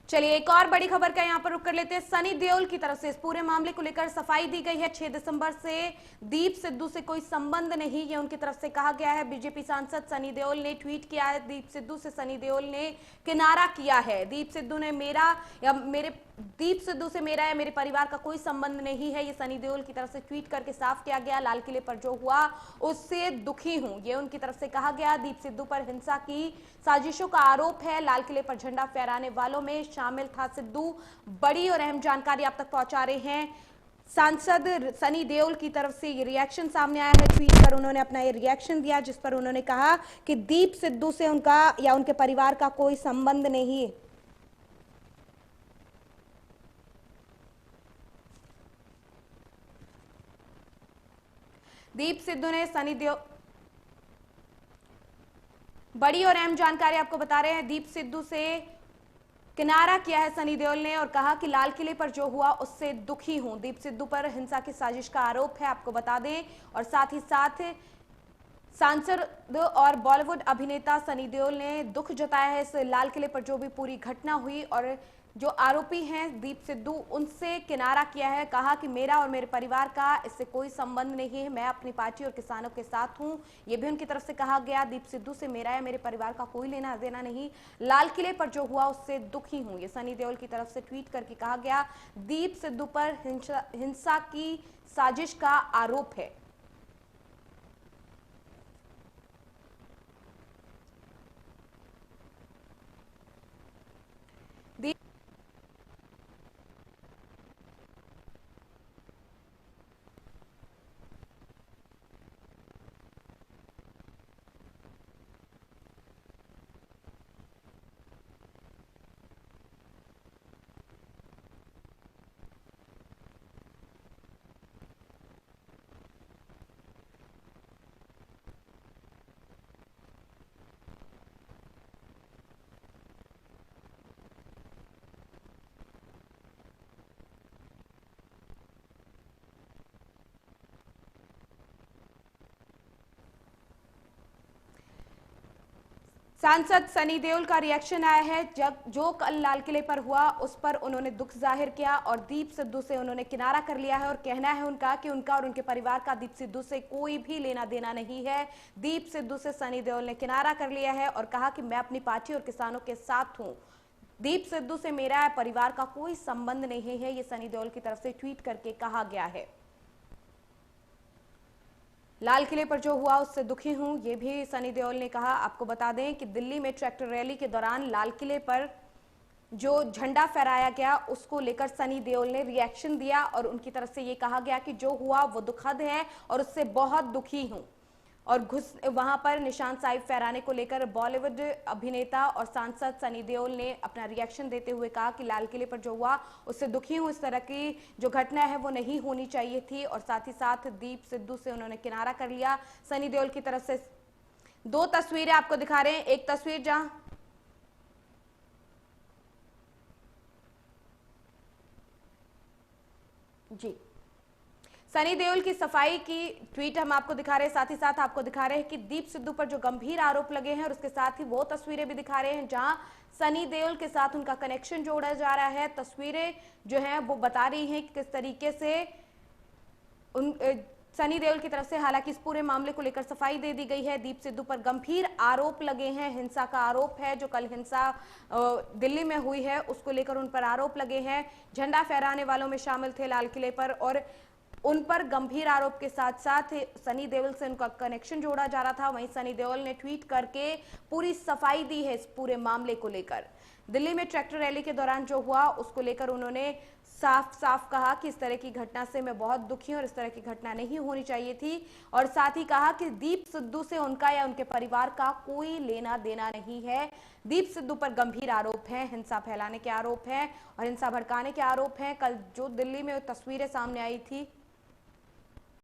चलिए एक और बड़ी खबर का यहां पर रुक कर लेते हैं। सनी देओल की तरफ से इस पूरे मामले को लेकर सफाई दी गई है। 6 दिसंबर से दीप सिद्धू से कोई संबंध नहीं, ये उनकी तरफ से कहा गया है। बीजेपी सांसद सनी देओल ने ट्वीट किया है। दीप सिद्धू से सनी देओल ने किनारा किया है। दीप सिद्धू से मेरा या मेरे परिवार का कोई संबंध नहीं है, ये सनी देओल की तरफ से ट्वीट करके साफ किया गया। लाल किले पर जो हुआ उससे दुखी हूं, ये उनकी तरफ से कहा गया। दीप सिद्धू पर हिंसा की साजिशों का आरोप है। लाल किले पर झंडा फहराने वालों में शामिल था सिद्धू। बड़ी और अहम जानकारी आप तक पहुंचा रहे हैं। सांसद सनी देओल की तरफ से ये रिएक्शन सामने आया है। ट्वीट पर उन्होंने अपना ये रिएक्शन दिया, जिस पर उन्होंने कहा कि दीप सिद्धू से उनका या उनके परिवार का कोई संबंध नहीं। दीप सिद्धू ने सनी देओल बड़ी और अहम जानकारी आपको बता रहे हैं। दीप सिद्धू से किनारा किया है सनी देओल ने और कहा कि लाल किले पर जो हुआ उससे दुखी हूं। दीप सिद्धू पर हिंसा की साजिश का आरोप है, आपको बता दें। और साथ ही साथ सांसद और बॉलीवुड अभिनेता सनी देओल ने दुख जताया है इस लाल किले पर जो भी पूरी घटना हुई, और जो आरोपी हैं दीप सिद्धू, उनसे किनारा किया है। कहा कि मेरा और मेरे परिवार का इससे कोई संबंध नहीं है, मैं अपनी पार्टी और किसानों के साथ हूं, ये भी उनकी तरफ से कहा गया। दीप सिद्धू से मेरा या मेरे परिवार का कोई लेना देना नहीं, लाल किले पर जो हुआ उससे दुखी हूं, ये सनी देओल की तरफ से ट्वीट करके कहा गया। दीप सिद्धू पर हिंसा की साजिश का आरोप है। सांसद सनी देओल का रिएक्शन आया है। जब जो कल लाल किले पर हुआ उस पर उन्होंने दुख जाहिर किया और दीप सिद्धू से उन्होंने किनारा कर लिया है और कहना है उनका कि उनका और उनके परिवार का दीप सिद्धू से कोई भी लेना देना नहीं है। दीप सिद्धू से सनी देओल ने किनारा कर लिया है और कहा कि मैं अपनी पार्टी और किसानों के साथ हूं। दीप सिद्धू से मेरा परिवार का कोई संबंध नहीं है, ये सनी देओल की तरफ से ट्वीट करके कहा गया है। लाल किले पर जो हुआ उससे दुखी हूं, ये भी सनी देओल ने कहा। आपको बता दें कि दिल्ली में ट्रैक्टर रैली के दौरान लाल किले पर जो झंडा फहराया गया उसको लेकर सनी देओल ने रिएक्शन दिया और उनकी तरफ से ये कहा गया कि जो हुआ वो दुखद है और उससे बहुत दुखी हूं। और वहां पर निशान साहिब फहराने को लेकर बॉलीवुड अभिनेता और सांसद सनी देओल ने अपना रिएक्शन देते हुए कहा कि लाल किले पर जो हुआ उससे दुखी हूं, इस तरह की जो घटना है वो नहीं होनी चाहिए थी। और साथ ही साथ दीप सिद्धू से उन्होंने किनारा कर लिया। सनी देओल की तरफ से दो तस्वीरें आपको दिखा रहे हैं। एक तस्वीर जहां जी सनी देओल की सफाई की ट्वीट हम आपको दिखा रहे हैं, साथ ही साथ आपको दिखा रहे हैं कि दीप सिद्धू पर जो गंभीर आरोप लगे हैं और उसके साथ ही वो तस्वीरें भी दिखा रहे हैं जहां सनी देओल के साथ उनका कनेक्शन जोड़ा जा रहा है। तस्वीरें जो हैं वो बता रही हैं कि किस तरीके से सनी देओल की तरफ से हालांकि इस पूरे मामले को लेकर सफाई दे दी गई है। दीप सिद्धू पर गंभीर आरोप लगे हैं, हिंसा का आरोप है। जो कल हिंसा दिल्ली में हुई है उसको लेकर उन पर आरोप लगे हैं। झंडा फहराने वालों में शामिल थे लाल किले पर और उन पर गंभीर आरोप के साथ साथ सनी देओल से उनका कनेक्शन जोड़ा जा रहा था। वहीं सनी देओल ने ट्वीट करके पूरी सफाई दी है इस पूरे मामले को लेकर। दिल्ली में ट्रैक्टर रैली के दौरान जो हुआ उसको लेकर उन्होंने साफ साफ कहा कि इस तरह की घटना से मैं बहुत दुखी हूं और इस तरह की घटना नहीं होनी चाहिए थी। और साथ ही कहा कि दीप सिद्धू से उनका या उनके परिवार का कोई लेना देना नहीं है। दीप सिद्धू पर गंभीर आरोप है, हिंसा फैलाने के आरोप हैं और हिंसा भड़काने के आरोप हैं। कल जो दिल्ली में तस्वीरें सामने आई थी